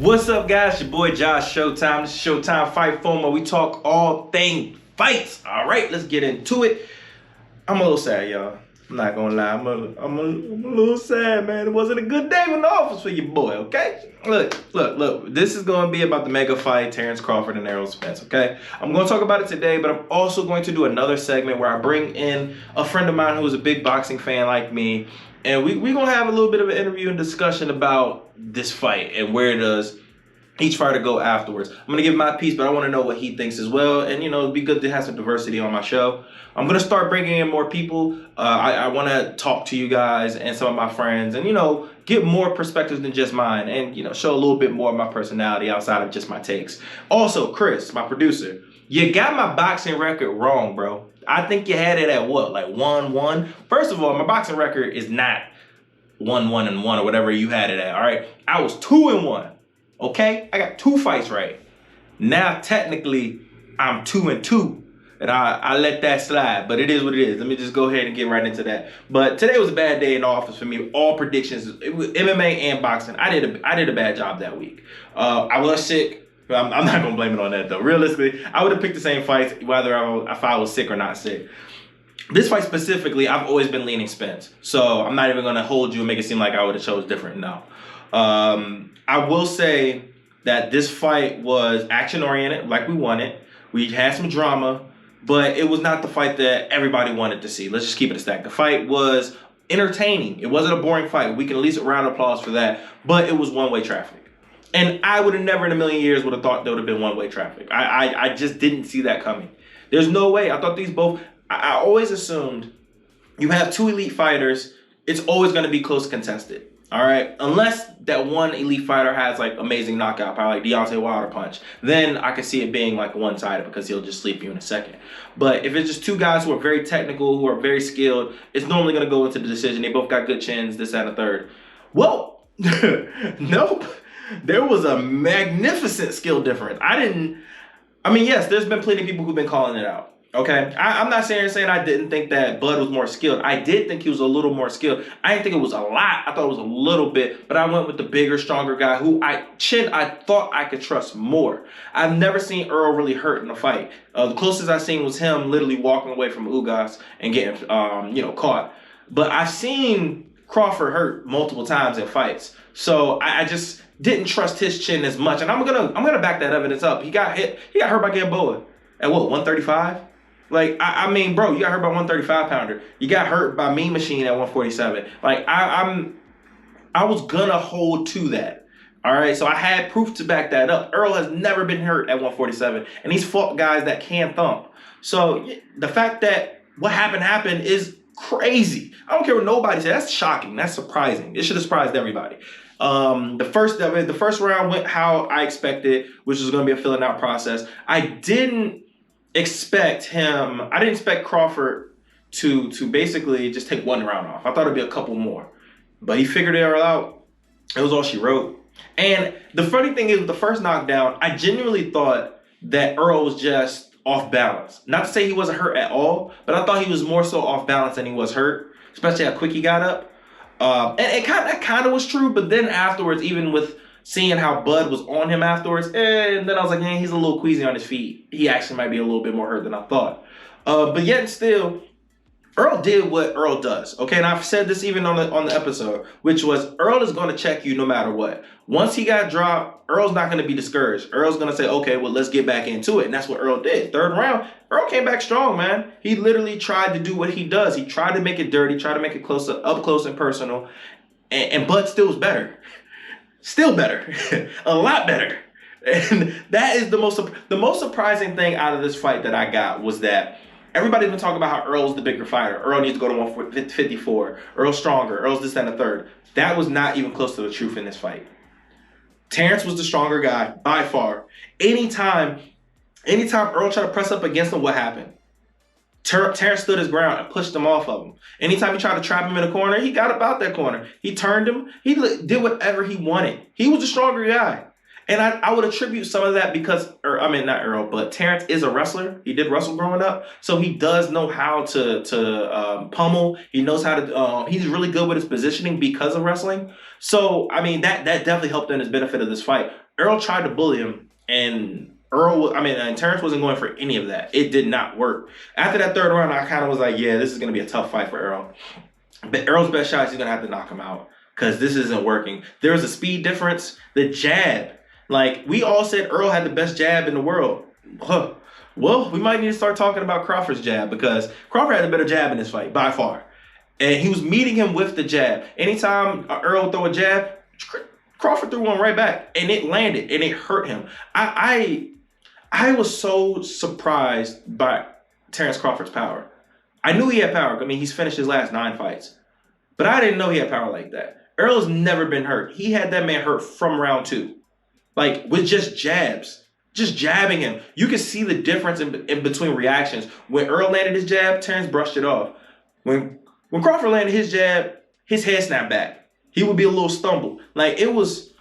What's up, guys? Your boy Josh Showtime. This is Showtime Fight Foam, where we talk all things fights. All right, let's get into it. I'm a little sad, y'all. I'm not gonna lie. I'm a little sad, man. It wasn't a good day in the office for your boy, okay? Look. This is gonna be about the mega fight, Terence Crawford and Errol Spence, okay? I'm gonna talk about it today, but I'm also going to do another segment where I bring in a friend of mine who is a big boxing fan like me, and we're gonna have a little bit of an interview and discussion about this fight and where does each fighter go afterwards. I'm gonna give my piece, but I want to know what he thinks as well. And it'd be good to have some diversity on my show. I'm gonna start bringing in more people. I want to talk to you guys and some of my friends, and get more perspectives than just mine, and show a little bit more of my personality outside of just my takes. Also, Chris, my producer, you got my boxing record wrong, bro. I think you had it at what, like 1-1? First of all, my boxing record is not 1-1-1 or whatever you had it at. All right, I was 2-1. Okay, I got 2 fights right. Now technically I'm 2-2, and I let that slide, but it is what it is. Let me just go ahead and get right into that. But today was a bad day in the office for me. All predictions, it was MMA and boxing. I did a bad job that week. I was sick. I'm not gonna blame it on that though. Realistically, I would have picked the same fights whether if I was sick or not sick. This fight specifically, I've always been leaning Spence, so I'm not even gonna hold you and make it seem like I would have chose different. No. I will say that this fight was action-oriented, like we wanted. We had some drama, but it was not the fight that everybody wanted to see. Let's just keep it a stack. The fight was entertaining. It wasn't a boring fight. We can at least a round of applause for that, but it was one-way traffic. And I would have never in a million years would have thought there would have been one-way traffic. I just didn't see that coming. There's no way. I thought these both, I always assumed you have 2 elite fighters, it's always going to be close contested. All right, unless that one elite fighter has like amazing knockout power, like Deontay Wilder punch, then I could see it being like one-sided because he'll just sleep you in a second. But if it's just 2 guys who are very technical, who are very skilled, it's normally going to go into the decision. They both got good chins, this, that, and the third. Well, nope. There was a magnificent skill difference. Yes, there's been plenty of people who've been calling it out. Okay, I'm not saying I didn't think that Bud was more skilled. I did think he was a little more skilled. I didn't think it was a lot. I thought it was a little bit, but I went with the bigger, stronger guy who I thought I could trust more. I've never seen Earl really hurt in a fight. The closest I seen was him literally walking away from Ugas and getting caught. But I've seen Crawford hurt multiple times in fights, so I just didn't trust his chin as much. And I'm gonna back that evidence up. He got hurt by Gamboa at what, 135? Like, I mean, bro, you got hurt by 135 pounder. You got hurt by Mean Machine at 147. Like, I was gonna hold to that. All right, so I had proof to back that up. Earl has never been hurt at 147, and he's fought guys that can thump. So the fact that what happened is crazy. I don't care what nobody says. That's shocking. That's surprising. It should have surprised everybody. The first round went how I expected, which was going to be a filling out process. I didn't expect Crawford to basically just take 1 round off. I thought it'd be a couple more, but he figured it all out. It was all she wrote. And the funny thing is, with the first knockdown, I genuinely thought that Earl was just off balance. Not to say he wasn't hurt at all, but I thought he was more so off balance than he was hurt, especially how quick he got up. And that kind of was true, but then afterwards, even with seeing how Bud was on him afterwards, and then I was like, he's a little queasy on his feet. He actually might be a little bit more hurt than I thought. But yet still, Earl did what Earl does, okay? And I've said this even on the episode, which was Earl is going to check you no matter what. Once he got dropped, Earl's not going to be discouraged. Earl's going to say, okay, well, let's get back into it. And that's what Earl did. 3rd round, Earl came back strong, man. He literally tried to do what he does. He tried to make it dirty, tried to make it up close and personal. And Bud still was better. Still better. A lot better. And that is the most surprising thing out of this fight that I got was that everybody's been talking about how Earl's the bigger fighter. Earl needs to go to 154. Earl's stronger. Earl's this and the third. That was not even close to the truth in this fight. Terence was the stronger guy by far. Anytime Earl tried to press up against him, what happened? Terence stood his ground and pushed him off of him. Anytime he tried to trap him in a corner, he got up out that corner. He turned him. He did whatever he wanted. He was the stronger guy. And I would attribute some of that because, not Earl, but Terence is a wrestler. He did wrestle growing up. So he does know how to pummel. He knows how to, he's really good with his positioning because of wrestling. So, that definitely helped in his benefit of this fight. Earl tried to bully him, and and Terrence wasn't going for any of that. It did not work. After that third round, I kind of was like, yeah, this is going to be a tough fight for Earl. But Earl's best shot is he's going to have to knock him out because this isn't working. There's a speed difference. The jab. Like, we all said Earl had the best jab in the world. Huh. Well, we might need to start talking about Crawford's jab because Crawford had a better jab in this fight, by far. And he was meeting him with the jab. Anytime Earl would throw a jab, Crawford threw one right back, and it landed, and it hurt him. I was so surprised by Terence Crawford's power. I knew he had power. I mean, he's finished his last 9 fights. But I didn't know he had power like that. Earl's never been hurt. He had that man hurt from round 2. Like, with just jabs. Just jabbing him. You can see the difference in between reactions. When Earl landed his jab, Terence brushed it off. When Crawford landed his jab, his head snapped back. He would be a little stumbled. Like, it was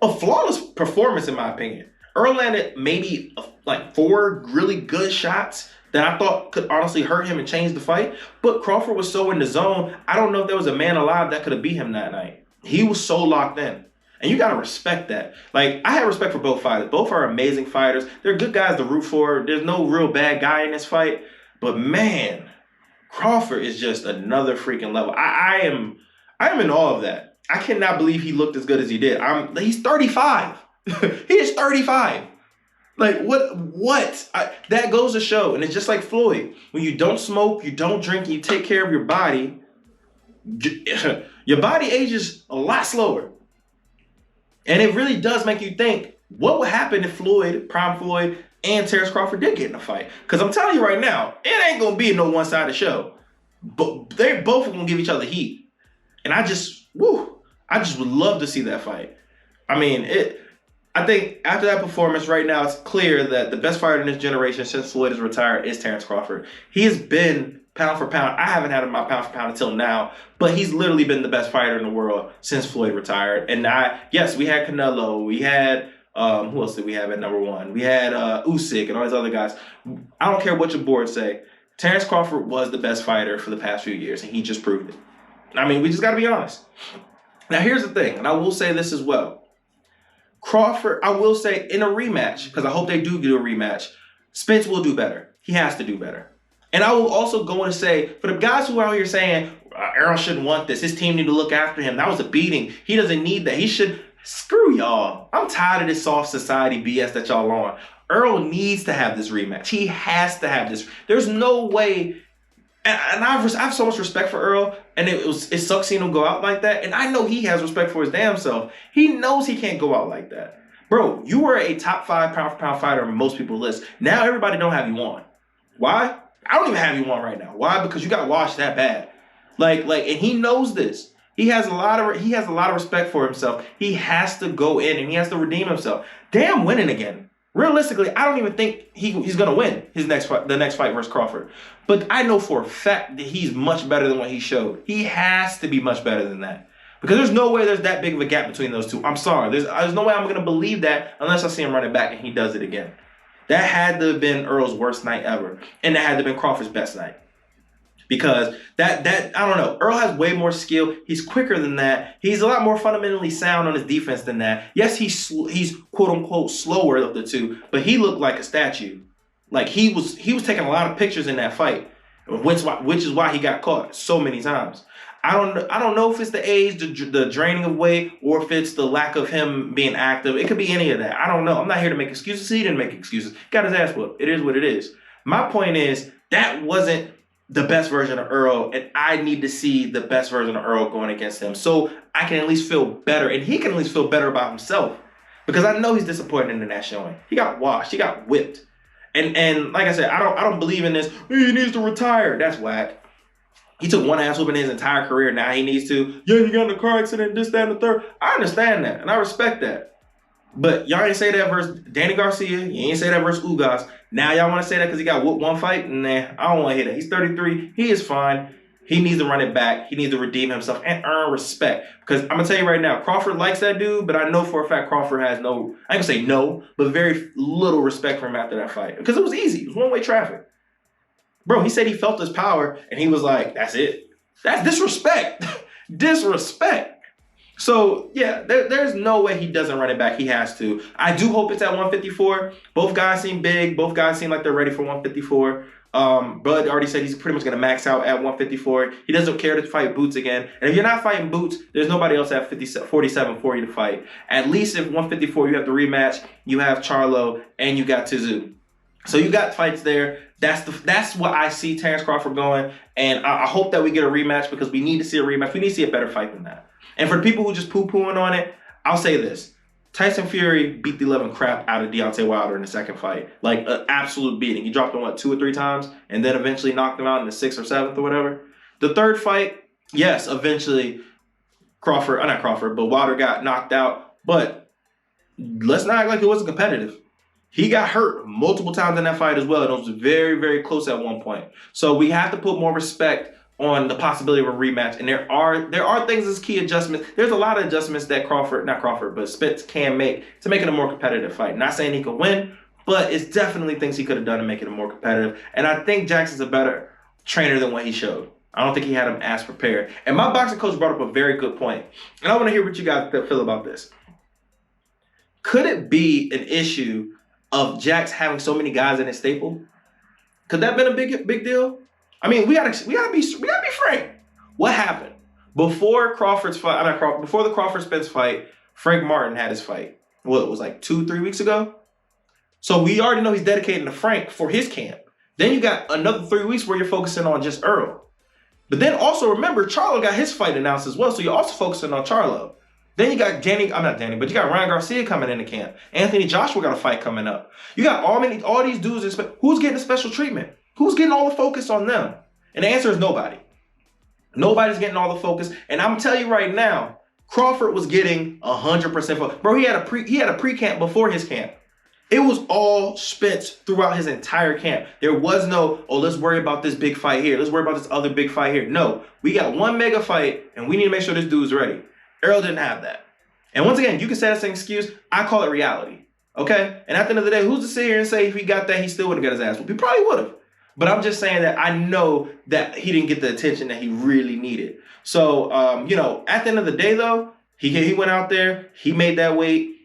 a flawless performance, in my opinion. Earl landed maybe like 4 really good shots that I thought could honestly hurt him and change the fight. But Crawford was so in the zone, I don't know if there was a man alive that could have beat him that night. He was so locked in. And you got to respect that. Like, I have respect for both fighters. Both are amazing fighters. They're good guys to root for. There's no real bad guy in this fight. But man, Crawford is just another freaking level. I am in awe of that. I cannot believe he looked as good as he did. He's 35. He is 35. Like, what? That goes to show. And it's just like Floyd. When you don't smoke, you don't drink, and you take care of your body, your body ages a lot slower. And it really does make you think, what would happen if Prime Floyd, and Terence Crawford did get in a fight? Because I'm telling you right now, it ain't going to be no one-sided show. But they both are going to give each other heat. And I just would love to see that fight. I mean, I think after that performance right now, it's clear that the best fighter in this generation since Floyd is retired is Terence Crawford. He has been pound for pound. I haven't had him my pound for pound until now, but he's literally been the best fighter in the world since Floyd retired. And yes, we had Canelo, we had who else did we have at number 1? We had Usyk and all these other guys. I don't care what your board say. Terence Crawford was the best fighter for the past few years, and he just proved it. I mean, we just got to be honest. Now, here's the thing, and I will say this as well. Crawford, I will say in a rematch, because I hope they do a rematch, Spence will do better. He has to do better. And I will also go and say, for the guys who are out here saying, Earl shouldn't want this, his team need to look after him, that was a beating, he doesn't need that, he should, screw y'all. I'm tired of this soft society BS that y'all on. Earl needs to have this rematch. He has to have this. There's no way, and I have so much respect for Earl, and it sucks seeing him go out like that, and I know he has respect for his damn self. He knows he can't go out like that. Bro, you were a top 5 pound for pound fighter on most people's list. Now everybody don't have you on. Why? I don't even have you on right now. Why? Because you got washed that bad. Like, and he knows this. He has a lot of respect for himself. He has to go in and he has to redeem himself. Damn, winning again. Realistically, I don't even think he's gonna win the next fight versus Crawford. But I know for a fact that he's much better than what he showed. He has to be much better than that. Because there's no way there's that big of a gap between those two. I'm sorry. There's no way I'm gonna believe that unless I see him running back and he does it again. That had to have been Earl's worst night ever. And that had to have been Crawford's best night. Because that I don't know. Earl has way more skill. He's quicker than that. He's a lot more fundamentally sound on his defense than that. Yes, he's quote unquote slower of the two, but he looked like a statue. Like he was taking a lot of pictures in that fight, which is why he got caught so many times. I don't know if it's the age, the draining of weight, or if it's the lack of him being active. It could be any of that. I don't know. I'm not here to make excuses. He didn't make excuses. Got his ass whooped. It is what it is. My point is that wasn't the best version of Earl, and I need to see the best version of Earl going against him so I can at least feel better, and he can at least feel better about himself because I know he's disappointed in that showing. He got washed. He got whipped. And like I said, I don't believe in this. He needs to retire. That's whack. He took one ass whooping his entire career. Now he needs to. Yeah, he got in a car accident, this, that, and the third. I understand that, and I respect that. But y'all ain't say that versus Danny Garcia. You ain't say that versus Ugas. Now y'all want to say that because he got whooped one fight? Nah, I don't want to hear that. He's 33. He is fine. He needs to run it back. He needs to redeem himself and earn respect. Because I'm going to tell you right now, Crawford likes that dude, but I know for a fact Crawford has no, I ain't going to say no, but very little respect for him after that fight. Because it was easy. It was one-way traffic. Bro, he said he felt his power, and he was like, that's it. That's disrespect. Disrespect. So, yeah, there's no way he doesn't run it back. He has to. I do hope it's at 154. Both guys seem big. Both guys seem like they're ready for 154. Bud already said he's pretty much going to max out at 154. He doesn't care to fight Boots again. And if you're not fighting Boots, there's nobody else at 47 for you to fight. At least if 154, you have the rematch, you have Charlo, and you got Tszyu. So you got fights there. That's what I see Terence Crawford going. And I hope that we get a rematch because we need to see a rematch. We need to see a better fight than that. And for the people who just poo-pooing on it, I'll say this. Tyson Fury beat the living crap out of Deontay Wilder in the second fight. Like, an absolute beating. He dropped him, 2 or 3 times? And then eventually knocked him out in the 6th or 7th or whatever. The third fight, yes, eventually Wilder got knocked out. But let's not act like it wasn't competitive. He got hurt multiple times in that fight as well. And it was very, very close at one point. So we have to put more respect on the possibility of a rematch. And there are things as key adjustments. There's a lot of adjustments that Spence can make to make it a more competitive fight. Not saying he could win, but it's definitely things he could have done to make it a more competitive. And I think Jackson's a better trainer than what he showed. I don't think he had him as prepared. And my boxing coach brought up a very good point. And I want to hear what you guys feel about this. Could it be an issue of Jax having so many guys in his staple? Could that have been a big deal? I mean, we gotta be frank. What happened before Crawford's fight? Before the Crawford Spence fight, Frank Martin had his fight. What, it was like 2-3 weeks ago? So we already know he's dedicating to Frank for his camp. Then you got another 3 weeks where you're focusing on just Earl. But then also remember, Charlo got his fight announced as well, so you're also focusing on Charlo. Then you got you got Ryan Garcia coming into camp. Anthony Joshua got a fight coming up. You got all these dudes. Who's getting a special treatment? Who's getting all the focus on them? And the answer is nobody. Nobody's getting all the focus. And I'm telling you right now, Crawford was getting 100% focus. Bro, he had a pre-camp before his camp. It was all Spence throughout his entire camp. There was no, let's worry about this big fight here. Let's worry about this other big fight here. No, we got one mega fight, and we need to make sure this dude's ready. Earl didn't have that. And once again, you can say that's an excuse. I call it reality. Okay? And at the end of the day, who's to sit here and say if he got that, he still would have got his ass whooped? He probably would have. But I'm just saying that I know that he didn't get the attention that he really needed. So, at the end of the day, though, he went out there. He made that weight.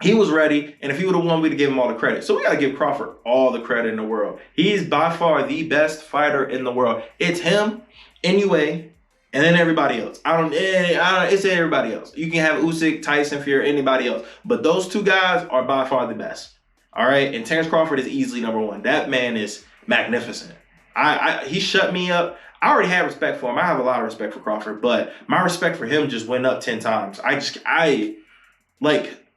He was ready. And if he would have won, we'd have given him all the credit. So we got to give Crawford all the credit in the world. He's by far the best fighter in the world. It's him, anyway, and then everybody else. It's everybody else. You can have Usyk, Tyson, Fury, anybody else. But those two guys are by far the best. All right? And Terence Crawford is easily number one. That man is magnificent. He shut me up. I already had respect for him. I have a lot of respect for Crawford, but my respect for him just went up 10 times.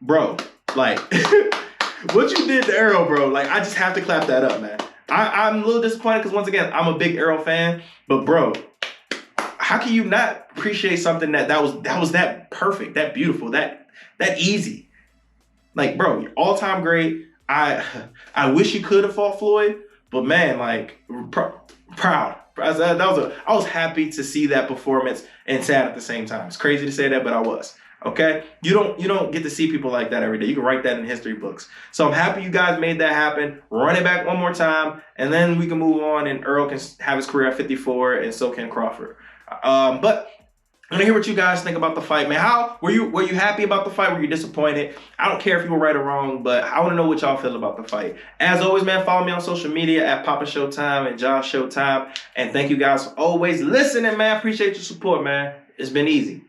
Bro, what you did to Errol, bro, I just have to clap that up, man. I'm a little disappointed because, once again, I'm a big Errol fan, but, bro, how can you not appreciate something that was that perfect, that beautiful, that easy? Bro, all-time great. I wish you could have fought Floyd, but, man, proud. I was happy to see that performance and sad at the same time. It's crazy to say that, but I was. Okay? You don't get to see people like that every day. You can write that in history books. So I'm happy you guys made that happen. Run it back one more time, and then we can move on, and Earl can have his career at 54, and so can Crawford. But I want to hear what you guys think about the fight, man. How were you happy about the fight? Were you disappointed? I don't care if you were right or wrong, but I want to know what y'all feel about the fight. As always, man, follow me on social media at Papa Showtime and John Showtime. And thank you guys for always listening, man. Appreciate your support, man. It's been easy.